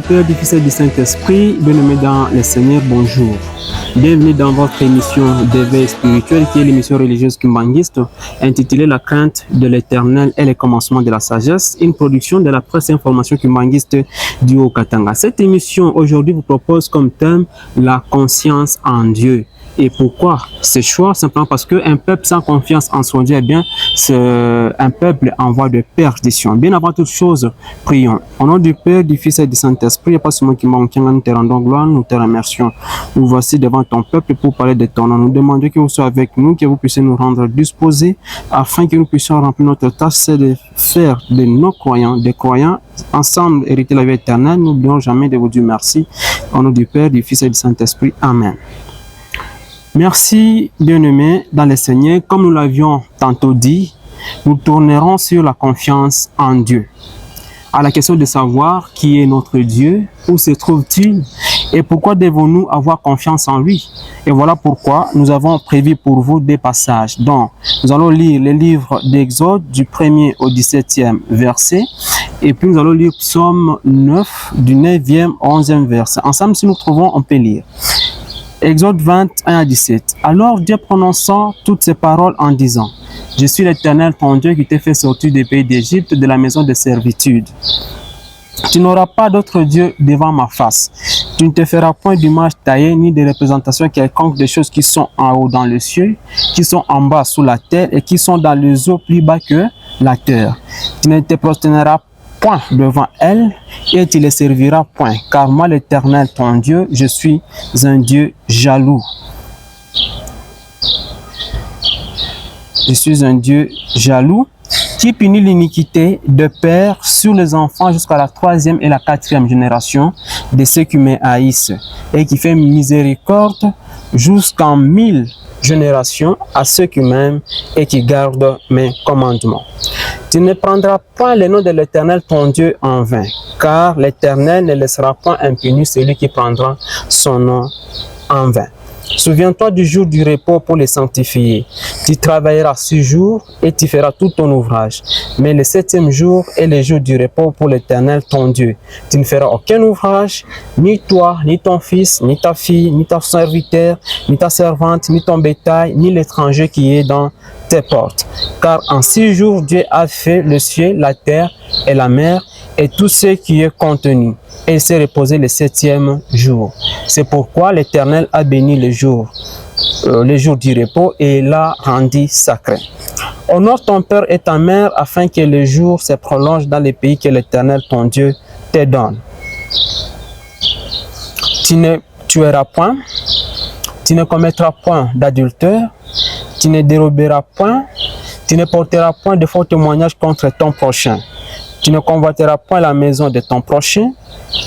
du Père, du Fils et du Saint-Esprit, bien-aimés dans le Seigneur, bonjour. Bienvenue dans votre émission d'éveil spirituel qui est l'émission religieuse kimbanguiste intitulée La crainte de l'éternel et les commencements de la sagesse, une production de la presse information kimbanguiste du Haut-Katanga. Cette émission aujourd'hui vous propose comme thème la conscience en Dieu. Et pourquoi ce choix? Simplement parce qu'un peuple sans confiance en son Dieu, eh bien, c'est un peuple en voie de perdition. Bien avant toute chose, prions. Au nom du Père, du Fils et du Saint-Esprit, il n'y a pas seulement qui manque, nous te rendons gloire, nous te remercions. Nous voici devant ton peuple pour parler de ton nom. Nous demandons que vous soyez avec nous, que vous puissiez nous rendre disposés, afin que nous puissions remplir notre tâche, c'est de faire de nos croyants, des croyants, ensemble hériter la vie éternelle. N'oublions jamais de vous dire merci. Au nom du Père, du Fils et du Saint-Esprit. Amen. Merci, bien-aimés dans le Seigneur. Comme nous l'avions tantôt dit, nous tournerons sur la confiance en Dieu. À la question de savoir qui est notre Dieu, où se trouve-t-il et pourquoi devons-nous avoir confiance en lui? Et voilà pourquoi nous avons prévu pour vous des passages. Donc, nous allons lire le livre d'Exode du 1er au 17e verset. Et puis nous allons lire Psaume 9 du 9e au 11e verset. Ensemble, si nous trouvons, on peut lire. Exode 21 à 17. Alors Dieu prononçant toutes ces paroles en disant: Je suis l'Éternel ton Dieu qui t'ai fait sortir des pays d'Égypte, de la maison de servitude. Tu n'auras pas d'autre Dieu devant ma face. Tu ne te feras point d'image taillée ni de représentation quelconque des choses qui sont en haut dans le ciel, qui sont en bas sous la terre et qui sont dans les eaux plus bas que la terre. Tu ne te prosterneras point devant elle et tu les serviras point, car moi l'Éternel ton Dieu, je suis un Dieu jaloux. Je suis un Dieu jaloux qui punit l'iniquité de père sur les enfants jusqu'à la 3e et la 4e génération de ceux qui me haïssent et qui fait miséricorde jusqu'en 1000 générations à ceux qui m'aiment et qui gardent mes commandements. Tu ne prendras point le nom de l'Éternel ton Dieu en vain, car l'Éternel ne laissera point impuni celui qui prendra son nom en vain. Souviens-toi du jour du repos pour le sanctifier. Tu travailleras 6 jours et tu feras tout ton ouvrage. Mais le 7e jour est le jour du repos pour l'Éternel ton Dieu. Tu ne feras aucun ouvrage, ni toi, ni ton fils, ni ta fille, ni ta serviteur, ni ta servante, ni ton bétail, ni l'étranger qui est dans tes portes. Car en 6 jours, Dieu a fait le ciel, la terre et la mer et tout ce qui est contenu. Et il s'est reposé le 7e jour. C'est pourquoi l'Éternel a béni le jour du repos et l'a rendu sacré. Honore ton père et ta mère afin que le jour se prolonge dans les pays que l'Éternel ton Dieu te donne. Tu ne tueras point, tu ne commettras point d'adultère, tu ne déroberas point, tu ne porteras point de faux témoignages contre ton prochain. Tu ne convoiteras point la maison de ton prochain,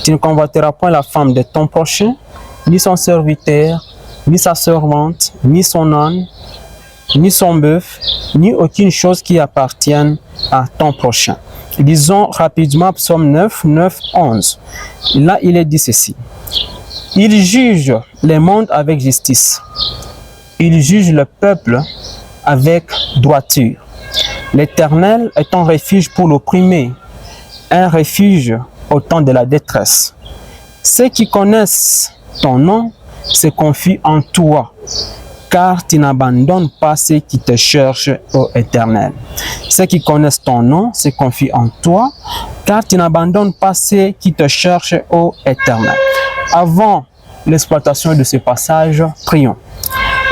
tu ne convoiteras point la femme de ton prochain, ni son serviteur, ni sa servante, ni son âne, ni son bœuf, ni aucune chose qui appartienne à ton prochain. Lisons rapidement Psaume 9, 9, 11. Là, il est dit ceci. Il juge le monde avec justice. Il juge le peuple avec droiture. L'Éternel est un refuge pour l'opprimé, un refuge au temps de la détresse. Ceux qui connaissent ton nom se confient en toi, car tu n'abandonnes pas ceux qui te cherchent, ô Éternel. Ceux qui connaissent ton nom se confient en toi, car tu n'abandonnes pas ceux qui te cherchent, ô Éternel. Avant l'exploitation de ce passage, prions.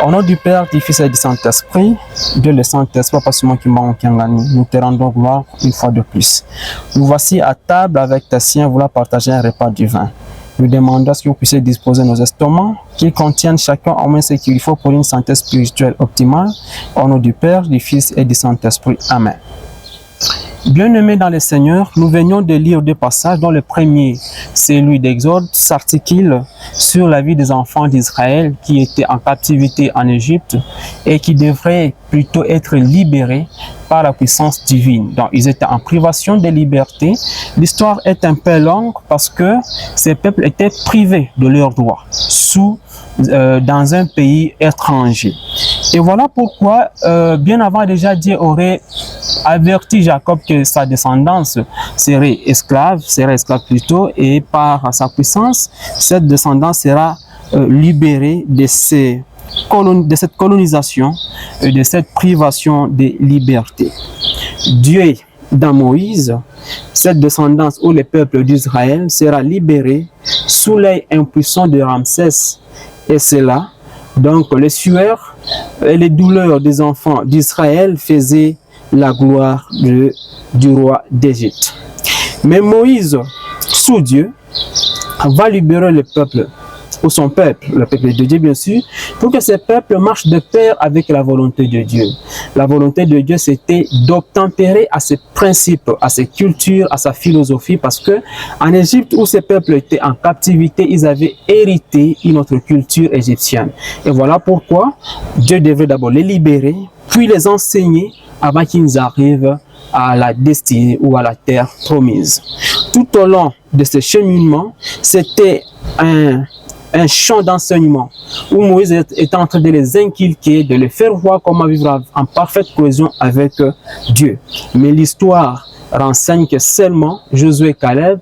Au nom du Père, du Fils et du Saint-Esprit, Dieu le Saint-Esprit, pas seulement qui m'a gagné, nous te rendons gloire une fois de plus. Nous voici à table avec tes siens, vouloir partager un repas divin. Nous demandons que vous puissiez disposer nos estomacs, qu'ils contiennent chacun au moins ce qu'il faut pour une santé spirituelle optimale. Au nom du Père, du Fils et du Saint-Esprit. Amen. Bien-aimés dans le Seigneur, nous venions de lire deux passages dont le premier, celui d'Exode, s'articule sur la vie des enfants d'Israël qui étaient en captivité en Égypte et qui devraient plutôt être libérés par la puissance divine. Donc, ils étaient en privation de liberté. L'histoire est un peu longue parce que ces peuples étaient privés de leurs droits dans un pays étranger. Et voilà pourquoi, bien avant déjà, Dieu aurait averti Jacob que sa descendance serait esclave plutôt, et par sa puissance, cette descendance sera libérée de cette colonisation et de cette privation de liberté. Dieu, dans Moïse, cette descendance ou le peuple d'Israël sera libéré sous l'œil impuissant de Ramsès. Et c'est là, donc, les sueurs et les douleurs des enfants d'Israël faisaient la gloire du roi d'Égypte. Mais Moïse, sous Dieu, va libérer le peuple, ou son peuple, le peuple de Dieu bien sûr, pour que ce peuple marche de pair avec la volonté de Dieu. La volonté de Dieu, c'était d'obtempérer à ses principes, à ses cultures, à sa philosophie, parce que en Égypte, où ces peuples étaient en captivité, ils avaient hérité une autre culture égyptienne. Et voilà pourquoi Dieu devait d'abord les libérer, puis les enseigner avant qu'ils arrivent à la destinée ou à la terre promise. Tout au long de ce cheminement, c'était un champ d'enseignement où Moïse était en train de les inculquer, de les faire voir comment vivre en parfaite cohésion avec Dieu. Mais l'histoire renseigne que seulement Josué et Caleb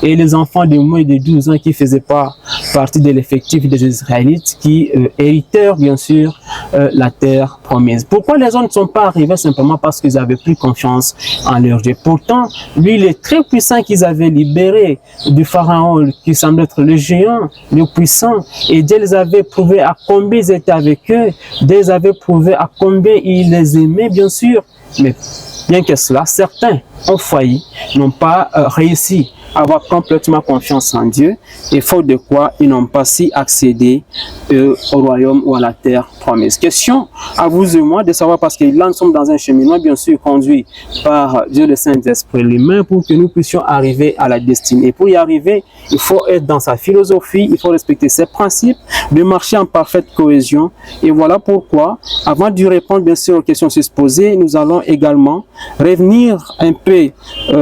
et les enfants de moins de 12 ans qui ne faisaient pas partie de l'effectif des Israélites qui héritèrent bien sûr la terre promise. Pourquoi les autres ne sont pas arrivés? Simplement parce qu'ils avaient plus confiance en leur Dieu. Pourtant, lui, il est très puissant qu'ils avaient libéré du pharaon qui semble être le géant, le puissant. Et Dieu les avait prouvé à combien ils étaient avec eux. Dieu les avait prouvé à combien il les aimait bien sûr. Mais bien que cela, certains ont failli, n'ont pas réussi à avoir complètement confiance en Dieu, et faute de quoi ils n'ont pas si accédé au royaume ou à la terre promise. Question à vous et moi de savoir, parce que là nous sommes dans un cheminement bien sûr conduit par Dieu le Saint-Esprit lui-même pour que nous puissions arriver à la destinée. Pour y arriver, il faut être dans sa philosophie, il faut respecter ses principes, de marcher en parfaite cohésion. Et voilà pourquoi, avant de répondre bien sûr aux questions susposées, nous allons également revenir un peu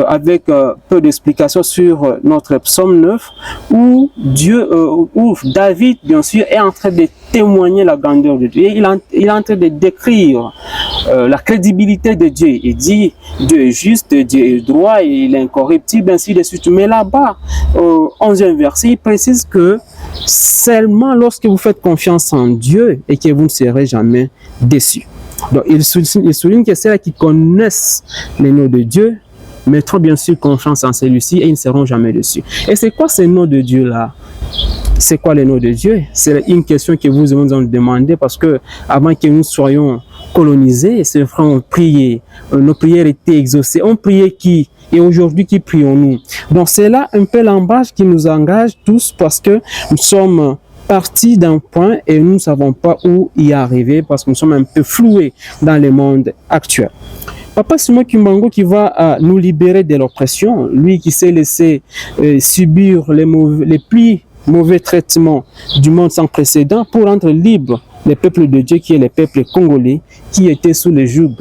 avec peu d'explications sur notre psaume 9 où David bien sûr est en train de témoigner la grandeur de Dieu. Il est en train de décrire la crédibilité de Dieu. Il dit Dieu est juste, Dieu est droit, il est incorruptible, ainsi de suite. Mais là-bas, au 11e verset, il précise que seulement lorsque vous faites confiance en Dieu et que vous ne serez jamais déçus. Donc il souligne que ceux qui connaissent les noms de Dieu mettront bien sûr confiance en celui-ci et ils ne seront jamais déçus. Et c'est quoi ces noms de Dieu-là? C'est quoi les noms de Dieu? C'est une question que vous nous avez demandé, parce que avant que nous soyons colonisés, c'est vrai, on priait, nos prières étaient exaucées. On priait qui? Et aujourd'hui, qui prions-nous? Donc c'est là un peu l'embâche qui nous engage tous, parce que nous sommes partis d'un point et nous ne savons pas où y arriver, parce que nous sommes un peu floués dans le monde actuel. Papa Simon Kimbangu qui va nous libérer de l'oppression, lui qui s'est laissé subir les plus mauvais traitements du monde sans précédent pour rendre libre le peuple de Dieu qui est le peuple congolais qui était sous le joug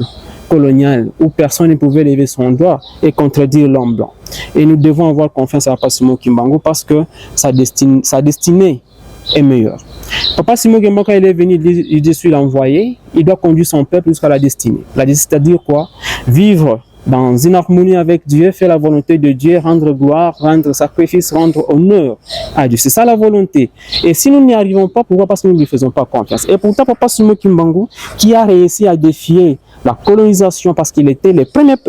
colonial où personne ne pouvait lever son doigt et contredire l'homme blanc. Et nous devons avoir confiance à Papa Simon Kimbangu parce que sa destinée est meilleure. Papa Simon Kimbangu, quand il est venu, il dit je suis l'envoyé, il doit conduire son peuple jusqu'à la destinée. La destinée, c'est-à-dire quoi? Vivre dans une harmonie avec Dieu, faire la volonté de Dieu, rendre gloire, rendre sacrifice, rendre honneur à Dieu. C'est ça la volonté. Et si nous n'y arrivons pas, pourquoi? Parce que nous ne lui faisons pas confiance. Et pourtant, Papa Simon Kimbangu, qui a réussi à défier la colonisation, parce qu'il était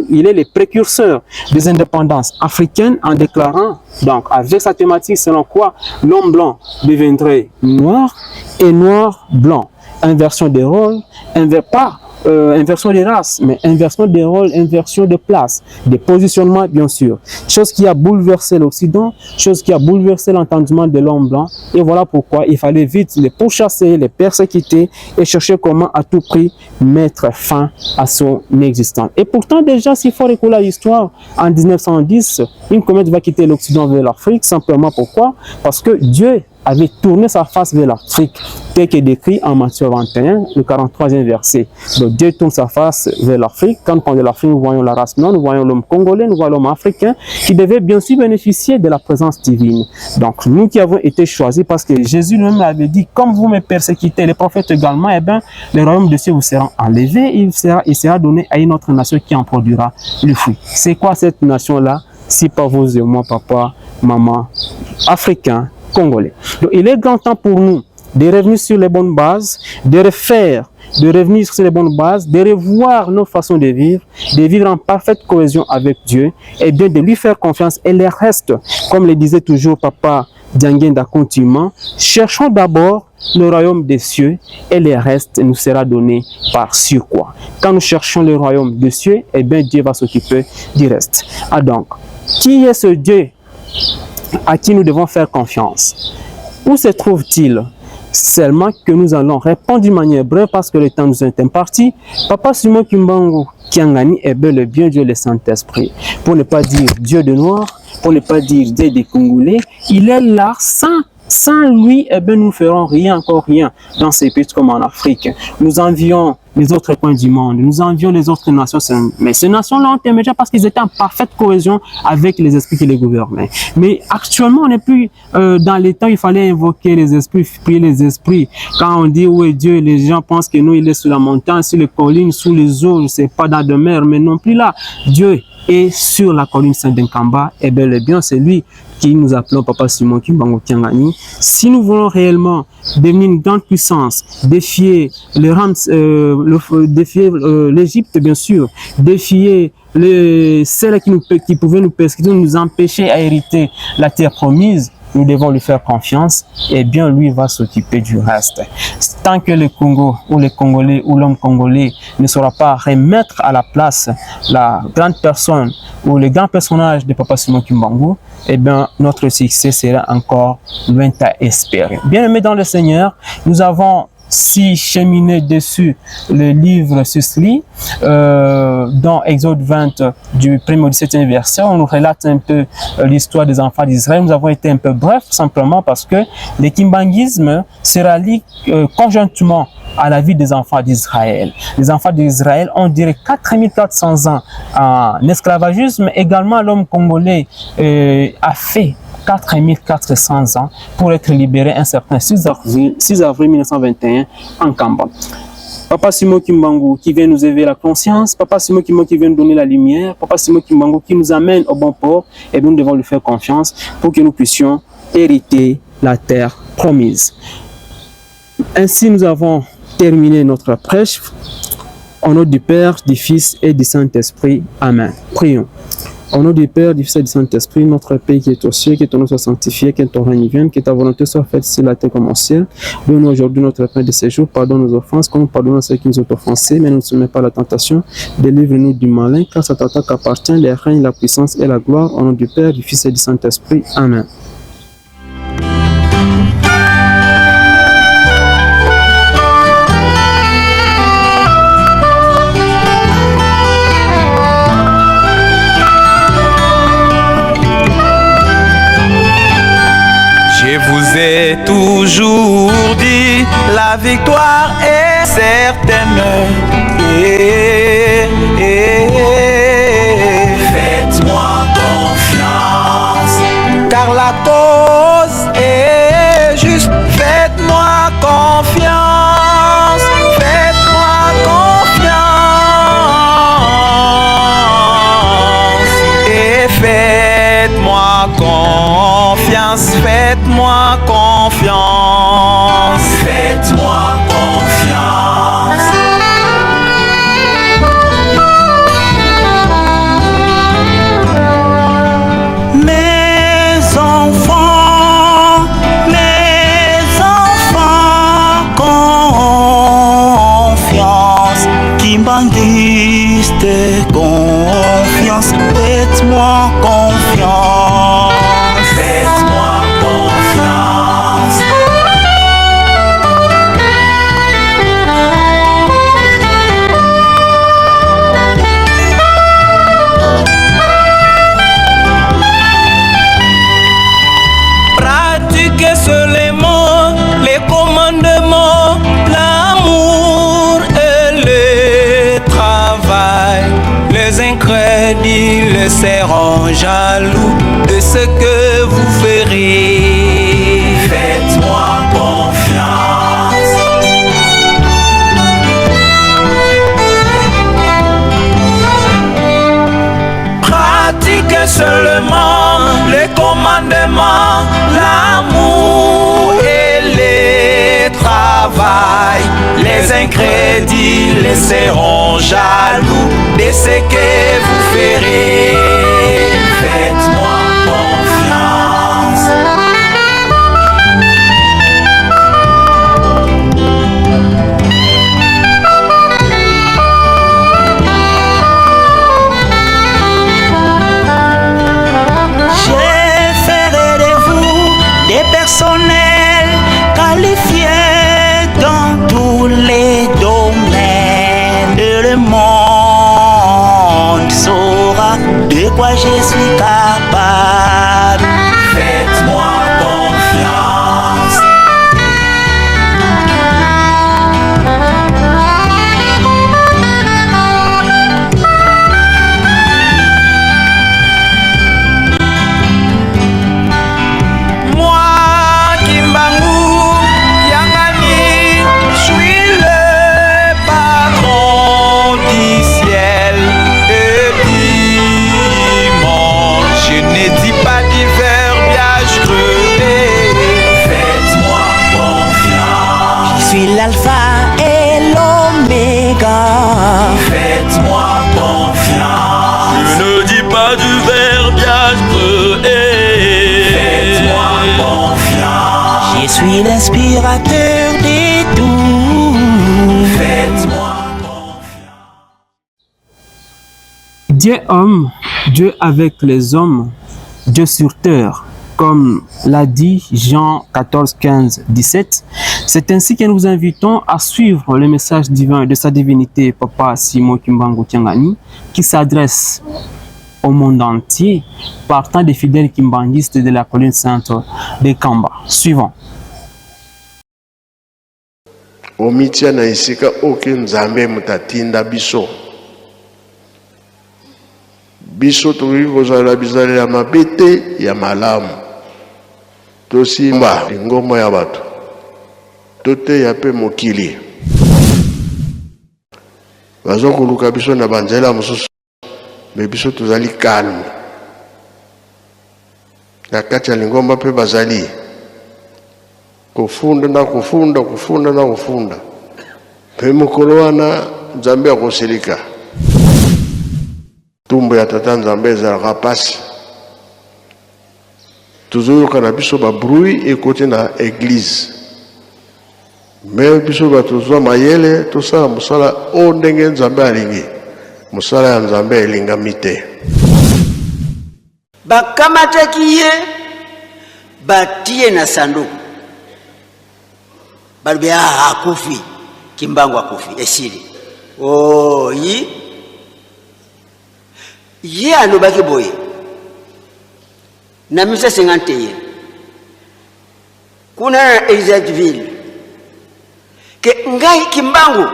il est le précurseur des indépendances africaines en déclarant, donc avec sa thématique selon quoi l'homme blanc deviendrait noir et noir blanc. Inversion des rôles, inversion des races, mais inversion des rôles, inversion des places, des positionnements bien sûr. Chose qui a bouleversé l'Occident, chose qui a bouleversé l'entendement de l'homme blanc. Et voilà pourquoi il fallait vite les pourchasser, les persécuter et chercher comment à tout prix mettre fin à son existence. Et pourtant déjà, s'il faut reculer l'histoire, en 1910, une comète va quitter l'Occident vers l'Afrique. Simplement pourquoi? Parce que Dieu avait tourné sa face vers l'Afrique, tel qu'est décrit en Matthieu 21, le 43e verset. Donc Dieu tourne sa face vers l'Afrique. Quand nous parlons de l'Afrique, nous voyons la race noire, nous voyons l'homme congolais, nous voyons l'homme africain, qui devait bien sûr bénéficier de la présence divine. Donc nous qui avons été choisis, parce que Jésus lui-même avait dit, comme vous me persécutez, les prophètes également, eh bien, le royaume de Dieu vous sera enlevé, il sera donné à une autre nation qui en produira le fruit. C'est quoi cette nation-là? Si pas vous et moi, papa, maman, africains, congolais. Donc, il est grand temps pour nous de revenir sur les bonnes bases, de revenir sur les bonnes bases, de revoir nos façons de vivre en parfaite cohésion avec Dieu, et bien de lui faire confiance. Et le reste, comme le disait toujours papa Dianguenda continuellement, cherchons d'abord le royaume des cieux et le reste nous sera donné par surcroît. Quand nous cherchons le royaume des cieux, et bien Dieu va s'occuper du reste. Ah donc, qui est ce Dieu à qui nous devons faire confiance? Où se trouve-t-il? Seulement que nous allons répondre d'une manière brève parce que le temps nous est imparti. Papa Simon Kimbangu Kiangani est bel et bien Dieu le Saint-Esprit. Pour ne pas dire Dieu de noir, pour ne pas dire Dieu des Congolais, il est là sans lui, eh bien, nous ne ferons rien, encore rien dans ces pays comme en Afrique. Nous envions les autres coins du monde, nous envions les autres nations, mais ces nations-là ont émergé parce qu'ils étaient en parfaite cohésion avec les esprits qui les gouvernaient. Mais actuellement, on n'est plus dans les temps où il fallait invoquer les esprits, prier les esprits. Quand on dit où est Dieu, les gens pensent que nous, il est sous la montagne, sur les collines, sous les eaux, je ne sais pas, dans de mer, mais non plus là. Dieu est sur la colline Saint-Denkamba, et bien, c'est lui qui nous appelons Papa Simon Kimbangu Kiangani. Si nous voulons réellement devenir une grande puissance, défier l'Égypte, bien sûr, défier celles qui pouvaient nous persécuter, nous empêcher à hériter la terre promise, nous devons lui faire confiance et bien lui va s'occuper du reste. Tant que le Congo ou les Congolais ou l'homme congolais ne saura pas remettre à la place la grande personne ou le grand personnage de Papa Simon Kimbangu, eh bien notre succès sera encore loin à espérer. Bien aimés dans le Seigneur, nous avons si cheminer dessus le livre suscrit dans Exode 20 du 1er au 17e verset, on nous relate un peu l'histoire des enfants d'Israël. Nous avons été un peu bref simplement parce que le kimbanguisme se rallie conjointement à la vie des enfants d'Israël. Les enfants d'Israël ont duré 4400 ans en esclavagisme. Également, l'homme congolais a fait 4400 ans pour être libéré un certain 6 avril 1921 en Kamba. Papa Simon Kimbangu qui vient nous éveiller la conscience, Papa Simon Kimbangu qui vient nous donner la lumière, Papa Simon Kimbangu qui nous amène au bon port, et nous devons lui faire confiance pour que nous puissions hériter la terre promise. Ainsi, nous avons terminé notre prêche. Au nom du Père, du Fils et du Saint-Esprit. Amen. Prions. Au nom du Père, du Fils et du Saint-Esprit, notre Père qui est aux cieux, que ton nom soit sanctifié, que ton règne vienne, que ta volonté soit faite sur la terre comme au ciel. Donne-nous aujourd'hui notre pain de ce jour, pardonne nos offenses, comme nous pardonnons à ceux qui nous ont offensés, mais ne nous soumets pas à la tentation, délivre-nous du malin, car c'est à toi qu'appartient le règne, la puissance et la gloire, au nom du Père, du Fils et du Saint-Esprit. Amen. J'ai toujours dit la victoire est certaine. Faites-moi confiance, car la cause est juste. Faites-moi confiance, faites-moi confiance et faites-moi confiance, faites-moi confiance, faites-moi confiance. Mes enfants, confiance, kimbanguiste, confiance, faites-moi confiance. Faites-moi confiance. jaloux de ce que vous ferez. Faites-moi confiance. Pratiquez seulement les commandements, l'amour et les travail. Les incrédules laisseront jaloux de ce que vous ferez. Faites-moi confiance. Je ferai de vous des personnels qualifiés dans tous les domaines. Et le monde saura de quoi je suis capable. Faites-moi confiance. Moi, Kimbangu Yangani, je suis le patron du ciel et dimanche. Je ne dis pas du verbiage crevé. Faites-moi confiance. Je suis l'alpha et l'oméga. Faites-moi confiance. Je ne dis pas du verbiage crevé. Faites-moi confiance. Je suis l'inspirateur des tout. Faites-moi confiance. Dieu homme, Dieu avec les hommes, Dieu sur terre, comme l'a dit Jean 14, 15, 17. C'est ainsi que nous vous invitons à suivre le message divin de sa divinité, Papa Simon Kimbangu Tiangani, qui s'adresse au monde entier par tant de fidèles kimbanguistes de la colline sainte de Kamba. Suivant. omitia na esika oke nzambe mutatinda biso biso tokoki kozala bizaleli ya mabe te ya malamu tosimba lingomba ya bato toteya mpe mokili bazokoluka biso na banzela mosusu me biso tozali calme na kati ya lingomba mpe bazali kufunda na kufunda kufunda na kufunda mpe mokolo wana nzambe akosilika tumbo ya tata nzambe ezalaka pasi tozoyoka na biso babruit ekoti na eglize me biso batozwa mayele tosala mosala o ndenge nzambe alingi mosala ya nzambe elingami te bakamataki ye batie na sanduku balobi akufi Kimbangu akufi esili oyi ye alobaki boye na 1951 kuna na Elizabethville ke ngai Kimbangu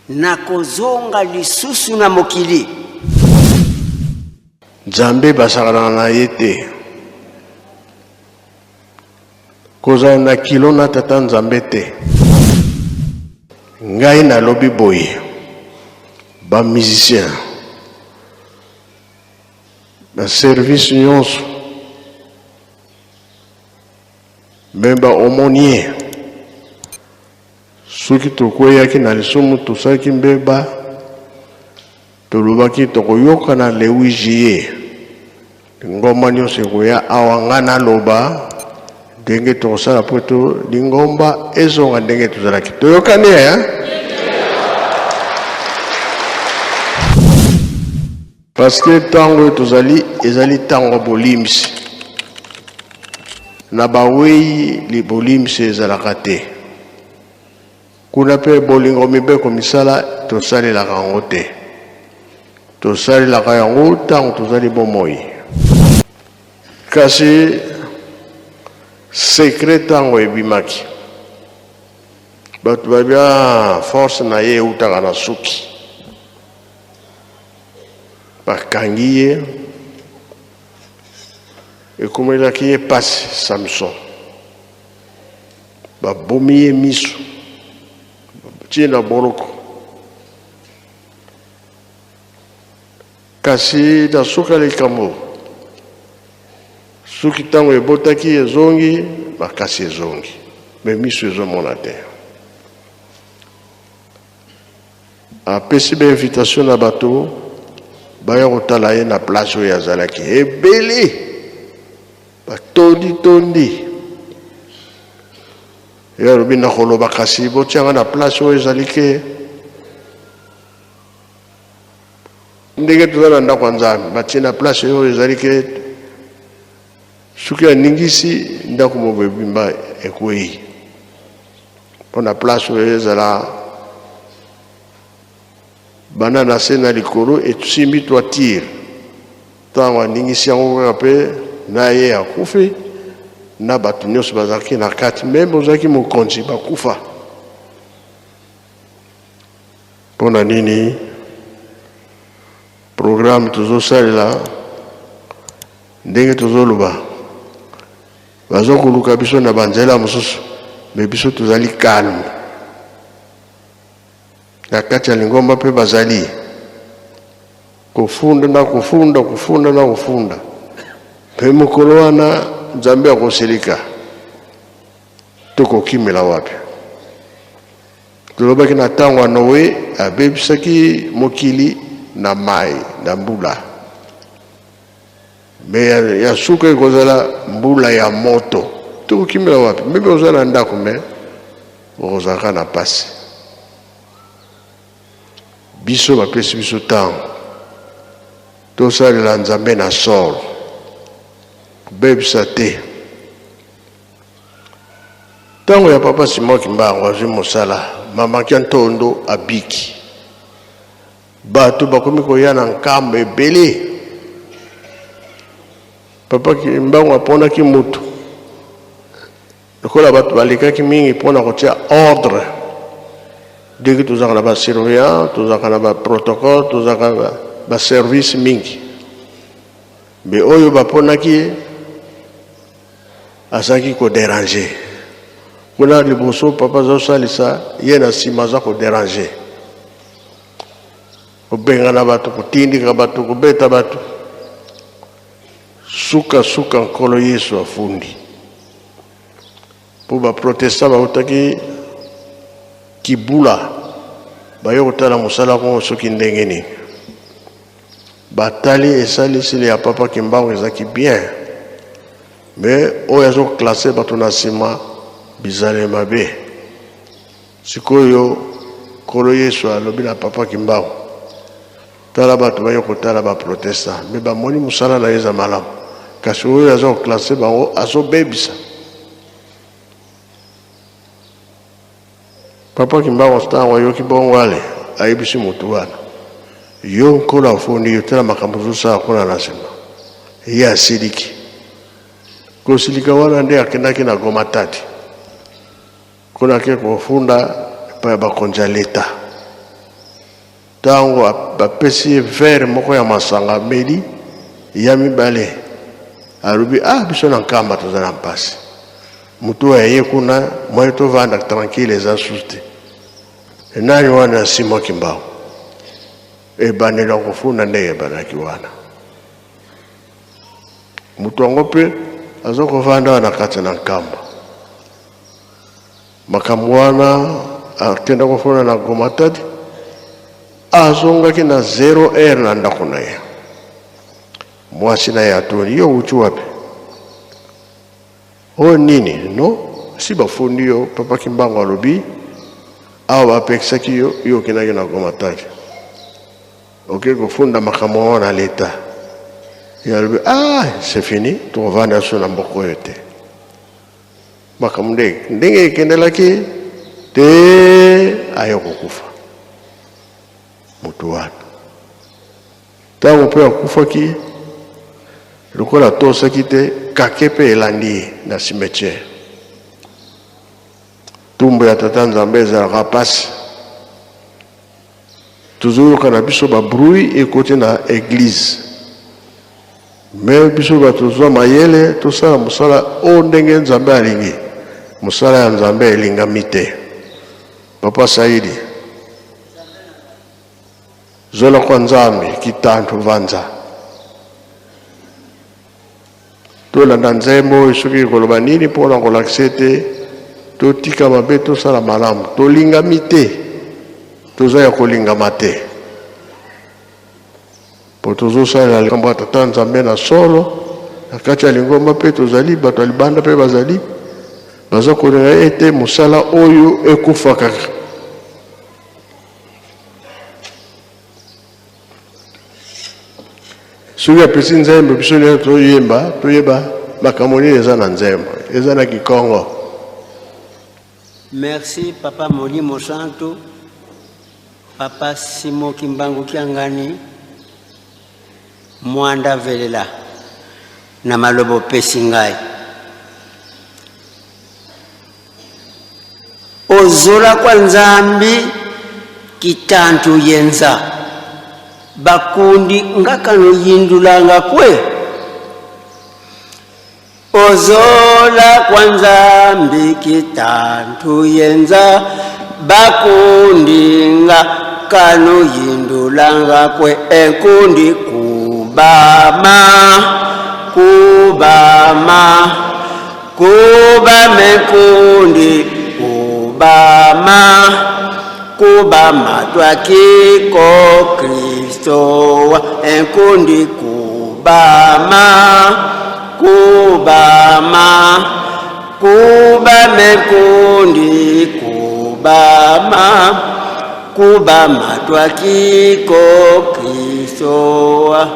nakozonga lisusu na mokili nzambe basakana na ye te kozala na kilo na tata nzambe te ngai nalobi boye bamusicien baservice nyonso me baomonie soki tokweyaki na lisumu tosalaki mbeba tolobaki tokoyokana le 8 juillet ngomba nyonso ekoya awa nga naloba ndenge tokosala po to lingomba ezonga ndenge tozalaki toyokani ya parce que tango tozali ezali tango bolimsi na bawei li bolimsi ezalaka te kuna pe bolingo mibeko misala tosalelaka yango te tosalelaka yango tango tozali bomoi kasi secret tango ebimaki bato babia force na ye eutaka na suki bakangi ye Et comme il a qui est passé Samson. Ba bomiye miso. Tiena boroko. Kasi da suka le kamo. Suki tango e botaki ezongi, ba kasi ezongi. Mais miso ezomona te. A pesi be invitation na bato, ba ya kotala ye na place oyo azalaki. Ebele. Ba tondi. Ya rubina koloba kasi botianga na place oyo ezalike. Ndenge tuzana ndako ya Nzambe batie na place oyo ezalike suki aningisi ndako mobimba ekwei mpona place oyo ezala bana na se na likolo etusimbi toitire ntango aningisi yango kaka mpe na ye akufi na bato nyonso bazalaki na kati meme ozalaki mokonzi bakufa mpona nini programme tozosalela ndenge tozoloba bazokoluka biso na banzela mosusu me biso tozali calme na kati ya lingomba mpe bazali kofunda mpe mokolo wana Nzambe akoselika tokokimela wapi tolobaki na ntango ya Noe abebisaki mokili na mai na mbula me ya suka ekozala mbula ya moto tokokimela wapi meme oza na ndako me okozalaka na pasi biso bapesi biso ntango tosalela Nzambe na solo bebisa te ntango ya papa Simon Kimbangu azwi mosala mama Kiantondo abiki bato bakomi koya na nkambo ebele papa Kimbangu aponaki mutu lokola bato balekaki mingi mpona kotia ordre ndenge tozalaka na basurveillant tozalaka na baprotocole tozalaka na baservice mingi me oyo baponaki azalaki kodéranger kuna liboso papa azosalisa ye na nsima aza kodéranger kobengana bato kotindika bato kobeta bato suka nkolo Yesu afundi mpo baprotestant bautaki kibula baye kotala mosala kongo soki ndenge nini batali esalisili ya papa Kimbangu ezalaki bien me oyo azoklase bato na nsima bizale mabe sikoyo nkolo Yesu alobi na papa Kimbangu tala bato baye kotala baprotestant me bamoni mosala na ye eza malamu kasi oyo azoklase bango azobebisa papa Kimbangu ntango ayoki bongo ale ayebisi motu wana yo nkolo afundi yo tala makambo zosala kuna na nsima ye asiliki kosilika wana nde akendaki na Goma Tati kuna ake kofunda epai ya bakonzi ya leta ntango bapesi ye vere moko ya masanga ameli ya mibale alobi biso na nkamba toza na mpasi mutu aye kuna moye tovanda tranquille eza susu te enani wana Simon Kimbangu ebandela kofunda nde ebandaki wana mutu yango mpe azokovanda wana kati na nkamba makambo wana akenda kofunda na Goma Tati azongaki na 0 heure na ndako na ye mwasi na ye atoni yo uti wapi oyo nini no si bafundi yo papa Kimbangu alobi awa bapekisaki yo okendaki na Goma Tati oke kofunda makambo wana leta ye alobi c'est fini tokovanda so na mboka oyo te makambo ndenge ekendelaki te ayo kokufa mutu wana ntango mpe akufaki lokola atosaki te kake mpe elandi ye na cimetière tumbu ya tata Nzambe ezalaka pasi tozoloka na biso babruit ekoti na église me biso batozwa mayele tosala mosala o ndenge nzambe alingi mosala ya nzambe elingami te. Papa Saidi zola kwa nzambe kitantu vanza tolanda nzembo soki koloba nini mpona kolakisa te totika mabe tosala malamu tolingami te toza ya kolingama te po tozosalela likambo ya tata nzambe na solo na kati ya lingomba mpe tozali bato ya libanda mpe bazali baza kolinga ete mosala oyo ekufaka. Soki apesi nzembo biso lelo toyeba makambo nini eza na nzembo eza na kikongo. Merci Papa Molimo Santo, Papa Simo Kimbangu Kiangani, Mwanda Velela na malobo pesi ngai. Ozola kwa nzambi kitantu yenza bakundi ngakano yindulanga kwe. Ozola kwa nzambi kitantu yenza bakundi ngakano yindulanga kwe. Enkundi kubama mekundi kubama twakiko Kristo wa. Enkundi kubama mekundi kubama twakiko Kristo wa.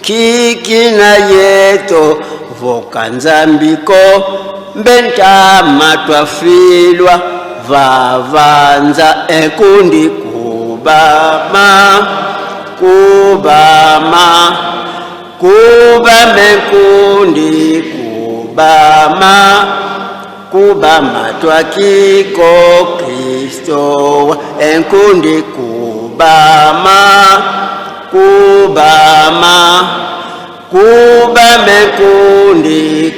Kikina yeto voka nzambiko mbentama twafilwa vavanza. Enkundi kubama mekundi kubama twakiko Kristo wa. Enkundi kubama mekundi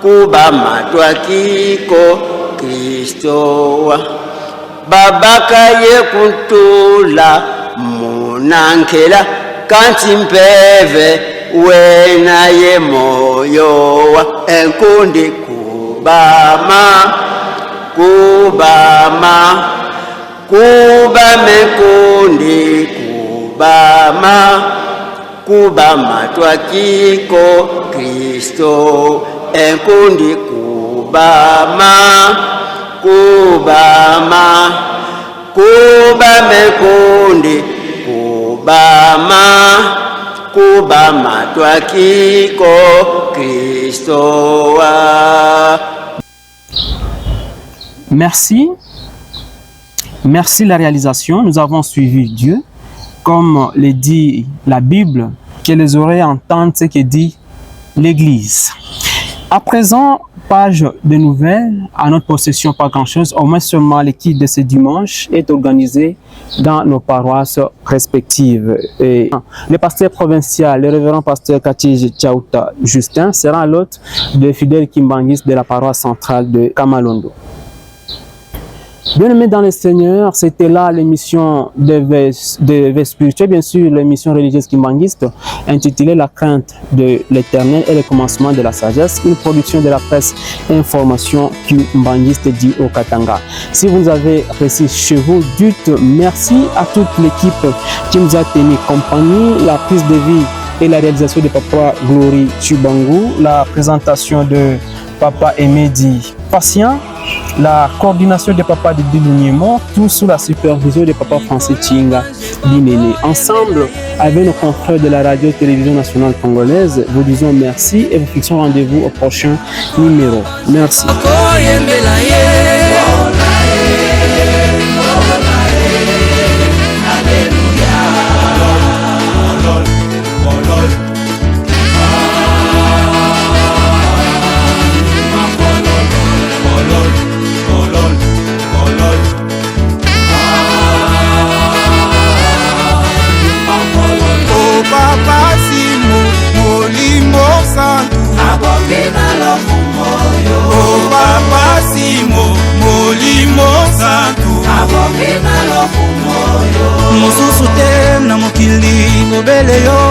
kubama twakiko Kristo wa. Babaka ye kuntula munankela kanti mpeve wena ye moyo wa. Enkundi kubama mekundi kubama twakiko Kristo. Enkundi kubama mekundi kubama twakiko Kristo wa. Merci la réalisation. Nous avons suivi Dieu. Comme le dit la Bible, que les oreilles entendent ce que dit l'Église. À présent, page de nouvelles, à notre possession pas grand-chose, au moins seulement l'équipe de ce dimanche est organisée dans nos paroisses respectives. Et le pasteur provincial, le révérend pasteur Katij Tchaouta Justin, sera l'hôte de fidèles Kimbanguistes de la paroisse centrale de Kamalondo. Bien-aimés dans le Seigneur, c'était là l'émission de veille spirituelle, bien sûr l'émission religieuse kimbanguiste intitulée La crainte de l'Éternel et le commencement de la sagesse, une production de la presse information kimbanguiste dit au Katanga. Si vous avez reçu chez vous, dites merci à toute l'équipe qui nous a tenu compagnie, la prise de vie et la réalisation de Papa Glory Chubangu, la présentation de Papa Emedi Patient, la coordination de Papa Didi Lunyemo, tout sous la supervision de Papa Français Chinga Binene. Ensemble, avec nos confrères de la radio-télévision nationale congolaise, vous disons merci et vous fixons rendez-vous au prochain numéro. Merci. mosusu te na mokili mobele yo